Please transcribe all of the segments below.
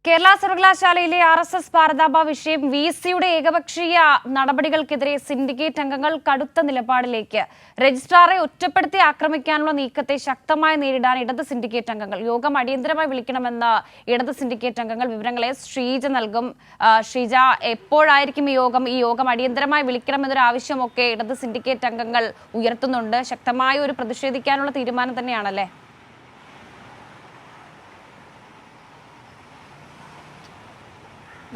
കേരള സർവകലാശാലയിലെ RSS ഭാരതാംബ വിഷയം VC-യുടെ ഏകപക്ഷീയ നടപടികൾക്കെതിരെ syndicate അംഗങ്ങൾ കടുത്ത നിലപാടിലേക്ക്. രജിസ്ട്രാറെ ഒറ്റപ്പെടുത്തി ആക്രമിക്കാനുള്ള നീക്കത്തെ ശക്തമായി നേരിടാൻ ഇടത് സിൻഡിക്കേറ്റ് അംഗങ്ങൾ. യോഗം അടിയന്തരമായി വിളിക്കണമെന്ന് ഇടത് സിൻഡിക്കേറ്റ് അംഗങ്ങൾ. വിവരങ്ങളെ ശ്രീജ നൽകും. ശ്രീജ, എപ്പോഴായിരിക്കും ഈ യോഗം അടിയന്തരമായി വിളിക്കണമെന്നൊരു ആവശ്യമൊക്കെ ഇടത് സിൻഡിക്കേറ്റ് അംഗങ്ങൾ ഉയർത്തുന്നുണ്ട്. ശക്തമായ ഒരു പ്രതിഷേധിക്കാനുള്ള തീരുമാനം തന്നെയാണല്ലേ?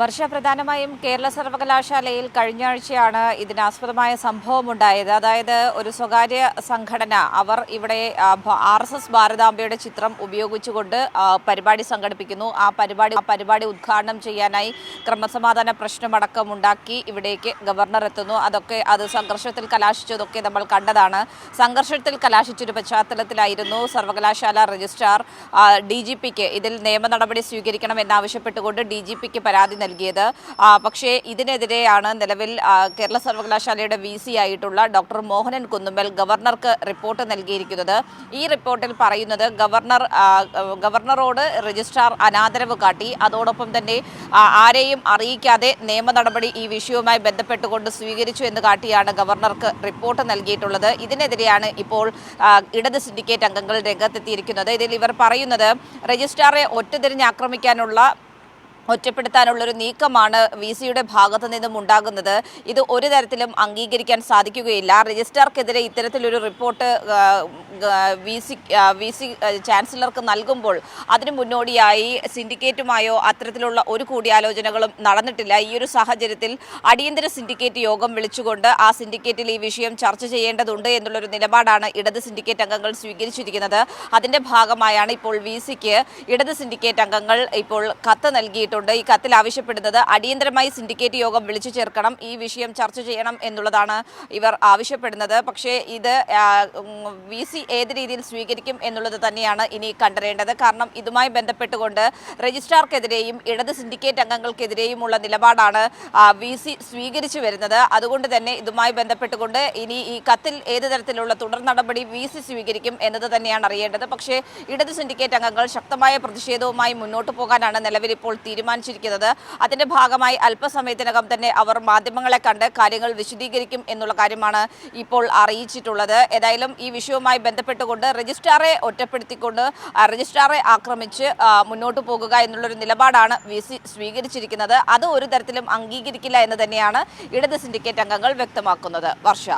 വർഷ, പ്രധാനമായും കേരള സർവകലാശാലയിൽ കഴിഞ്ഞ ആഴ്ചയാണ് ഇതിനാസ്പദമായ സംഭവം ഉണ്ടായത്. അതായത് ഒരു സ്വകാര്യ സംഘടന അവർ ഇവിടെ RSS ഭാരതാംബയുടെ ചിത്രം ഉപയോഗിച്ചുകൊണ്ട് പരിപാടി സംഘടിപ്പിക്കുന്നു. ആ പരിപാടി ഉദ്ഘാടനം ചെയ്യാനായി ക്രമസമാധാന പ്രശ്നമടക്കമുണ്ടാക്കി ഇവിടേക്ക് ഗവർണർ എത്തുന്നു. അത് സംഘർഷത്തിൽ കലാശിച്ചതൊക്കെ നമ്മൾ കണ്ടതാണ്. സംഘർഷത്തിൽ കലാശിച്ചൊരു പശ്ചാത്തലത്തിലായിരുന്നു സർവകലാശാല രജിസ്ട്രാർ DGPക്ക് ഇതിൽ നിയമ നടപടി സ്വീകരിക്കണമെന്നാവശ്യപ്പെട്ടുകൊണ്ട് DGPക്ക് പരാതി നൽകിയത്. പക്ഷേ ഇതിനെതിരെയാണ് നിലവിൽ കേരള സർവകലാശാലയുടെ VC ആയിട്ടുള്ള ഡോക്ടർ മോഹനൻ കുന്നുമ്മൽ ഗവർണർക്ക് റിപ്പോർട്ട് നൽകിയിരിക്കുന്നത്. ഈ റിപ്പോർട്ടിൽ പറയുന്നത് ഗവർണറോട് രജിസ്ട്രാർ അനാദരവ് കാട്ടി, അതോടൊപ്പം തന്നെ ആരെയും അറിയിക്കാതെ നിയമ നടപടി ഈ വിഷയവുമായി ബന്ധപ്പെട്ടുകൊണ്ട് സ്വീകരിച്ചു എന്ന് കാട്ടിയാണ് ഗവർണർക്ക് റിപ്പോർട്ട് നൽകിയിട്ടുള്ളത്. ഇതിനെതിരെയാണ് ഇപ്പോൾ ഇടത് സിൻഡിക്കേറ്റ് അംഗങ്ങൾ രംഗത്തെത്തിയിരിക്കുന്നത്. ഇതിൽ ഇവർ പറയുന്നത് രജിസ്ട്രാറെ ഒറ്റപ്പെടുത്താനുള്ളൊരു നീക്കമാണ് VC-യുടെ ഭാഗത്തു നിന്നും ഉണ്ടാകുന്നത്. ഇത് ഒരു തരത്തിലും അംഗീകരിക്കാൻ സാധിക്കുകയില്ല. രജിസ്ട്രാർക്കെതിരെ ഇത്തരത്തിലൊരു റിപ്പോർട്ട് VC ചാൻസലർക്ക് നൽകുമ്പോൾ അതിനു മുന്നോടിയായി സിൻഡിക്കേറ്റുമായോ അത്തരത്തിലുള്ള ഒരു കൂടിയാലോചനകളും നടന്നിട്ടില്ല. ഈ ഒരു സാഹചര്യത്തിൽ അടിയന്തര സിൻഡിക്കേറ്റ് യോഗം വിളിച്ചുകൊണ്ട് ആ സിൻഡിക്കേറ്റിൽ ഈ വിഷയം ചർച്ച ചെയ്യേണ്ടതുണ്ട് എന്നുള്ളൊരു നിലപാടാണ് ഇടത് സിൻഡിക്കേറ്റ് അംഗങ്ങൾ സ്വീകരിച്ചിരിക്കുന്നത്. അതിൻ്റെ ഭാഗമായാണ് ഇപ്പോൾ VC-ക്ക് ഇടത് സിൻഡിക്കേറ്റ് അംഗങ്ങൾ ഇപ്പോൾ കത്ത് നൽകിയിട്ടുണ്ട്. ഈ കത്തിൽ ആവശ്യപ്പെടുന്നത് അടിയന്തരമായി സിൻഡിക്കേറ്റ് യോഗം വിളിച്ചു ചേർക്കണം, ഈ വിഷയം ചർച്ച ചെയ്യണം എന്നുള്ളതാണ് ഇവർ ആവശ്യപ്പെടുന്നത്. പക്ഷേ ഇത് VC ഏത് രീതിയിൽ സ്വീകരിക്കും എന്നുള്ളത് തന്നെയാണ് ഇനി കണ്ടറിയേണ്ടത്. കാരണം ഇതുമായി ബന്ധപ്പെട്ടുകൊണ്ട് രജിസ്ട്രാർക്കെതിരെയും ഇടത് സിൻഡിക്കേറ്റ് അംഗങ്ങൾക്കെതിരെയുമുള്ള നിലപാടാണ് VC സ്വീകരിച്ചു വരുന്നത്. അതുകൊണ്ട് തന്നെ ഇതുമായി ബന്ധപ്പെട്ടുകൊണ്ട് ഇനി ഈ കത്തിൽ ഏത് തരത്തിലുള്ള തുടർ നടപടി VC സ്വീകരിക്കും എന്നത് തന്നെയാണ് അറിയേണ്ടത്. പക്ഷേ ഇടത് സിൻഡിക്കേറ്റ് അംഗങ്ങൾ ശക്തമായ പ്രതിഷേധവുമായി മുന്നോട്ട് പോകാനാണ് നിലവിൽ ഇപ്പോൾ തീരുമാനിച്ചിരിക്കുന്നത്. അതിന്റെ ഭാഗമായി അല്പസമയത്തിനകം തന്നെ അവർ മാധ്യമങ്ങളെ കണ്ട് കാര്യങ്ങൾ വിശദീകരിക്കും എന്നുള്ള കാര്യമാണ് ഇപ്പോൾ അറിയിച്ചിട്ടുള്ളത്. ഏതായാലും ഈ വിഷയവുമായി ബന്ധപ്പെട്ടുകൊണ്ട് രജിസ്ട്രാറെ ഒറ്റപ്പെടുത്തിക്കൊണ്ട് രജിസ്ട്രാറെ ആക്രമിച്ച് മുന്നോട്ട് പോകുക എന്നുള്ളൊരു നിലപാടാണ് VC സ്വീകരിച്ചിരിക്കുന്നത്. അത് ഒരു തരത്തിലും അംഗീകരിക്കില്ല എന്ന് തന്നെയാണ് ഇടത് സിൻഡിക്കേറ്റ് അംഗങ്ങൾ വ്യക്തമാക്കുന്നത്. വർഷ.